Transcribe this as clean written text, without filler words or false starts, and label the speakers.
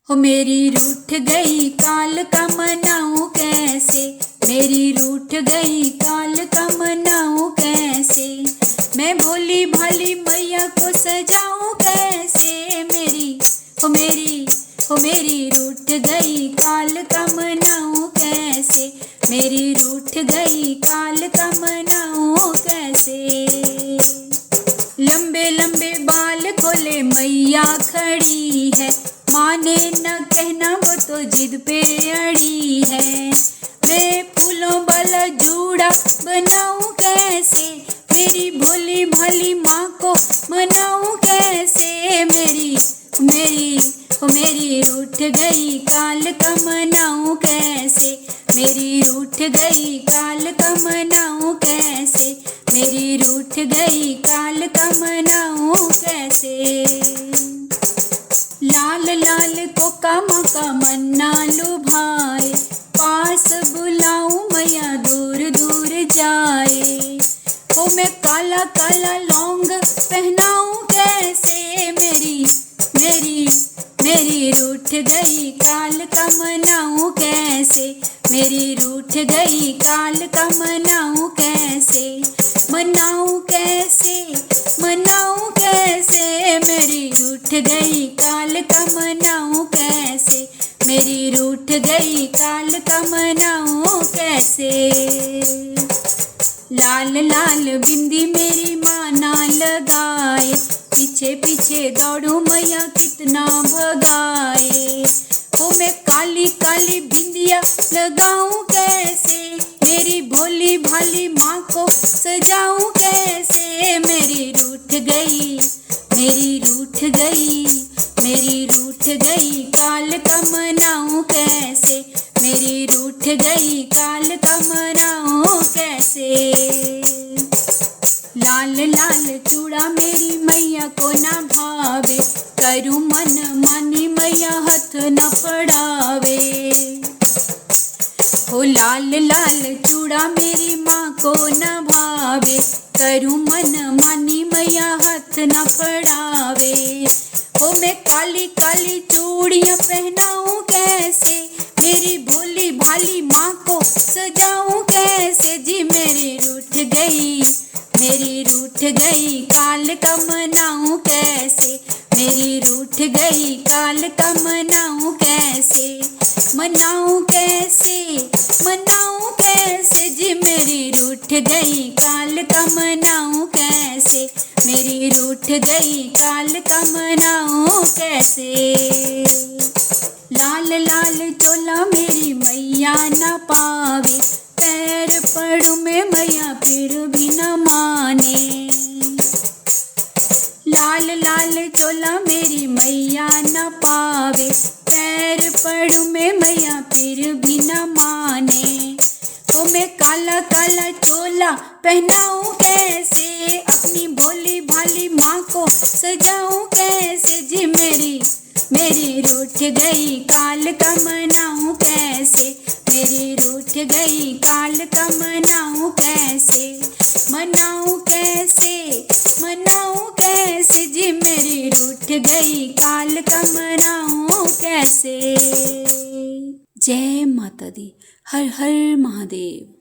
Speaker 1: हो मेरी रूठ गई काल का मनाऊं कैसे, मेरी रूठ गई काल का मनाऊं कैसे, मैं भोली भाली मैया को सजाऊं कैसे, मेरी रूठ गई काल का मनाऊं कैसे, मेरी रूठ गई काल का मनाऊं कैसे। लंबे लंबे बाल खोले मैया खड़ी है, माने न कहना वो तो जिद पे अड़ी है, मैं फूलों वाला जूड़ा बनाऊं कैसे, मेरी भोली भाली माँ को मनाऊं कैसे, मेरी रूठ गई काल का मनाऊं कैसे, मेरी रूठ गई काल का मनाऊं कैसे, मेरी रूठ गई काल का मनाऊं कैसे। लाल लाल कोका मका मन्ना लुभाए, पास बुलाऊं मैया दूर दूर जाए, वो मैं काला काला लौंग पहनाऊं कैसे, मेरी रूठ गई काल का मनाऊं कैसे, मेरी रूठ गई काल का मनाऊं कैसे, मनाऊं कैसे, मेरी रूठ गई काल का मनाऊं कैसे, मेरी रूठ गई काल का मनाऊं कैसे। लाल लाल बिंदी मेरी माँ ना लगाए, पीछे पीछे दौड़ू मैया कितना भगाए, वो मैं काली काली बिंदिया लगाऊं कैसे, मेरी भोली भाली माँ को सजाऊं कैसे, मेरी रूठ गई काल का मनाऊं कैसे, मेरी रूठ गई काल का मनाऊं कैसे। लाल लाल चूड़ा मेरी मैया को ना भावे, करूं मन मानी मैया हाथ न पड़ावे, हो लाल लाल चूड़ा मेरी माँ को न भावे, करूं मन मानी मैया हाथ न पड़ावे, हो मैं काली काली चूड़ियाँ पहनाऊं कैसे, मेरी भोली भाली माँ को सजाऊं कैसे जी, मेरी रूठ गई काल का मनाऊं कैसे, मेरी रूठ गई काल का मनाऊं कैसे, मनाऊं कैसे जी, मेरी रूठ गई काल का मनाऊं कैसे, मेरी रूठ गई काल का मनाऊं कैसे। लाल लाल चोला मेरी मैया न पावे, पैर पड़ू में मैया फिर भी न माने, लाल लाल चोला मेरी मैया न पावे, पैर पड़ू में मैया फिर भी न माने, वो मैं काला काला चोला पहनाऊं कैसे, अपनी भोली भाली माँ को सजाऊं कैसे जी, मेरी रूठ गई काल का मनाऊं कैसे, मेरी रूठ गई काल का मनाऊं कैसे, मनाऊं कैसे जी, मेरी रूठ गई काल का मनाऊं कैसे। जय माता दी। हर हर महादेव।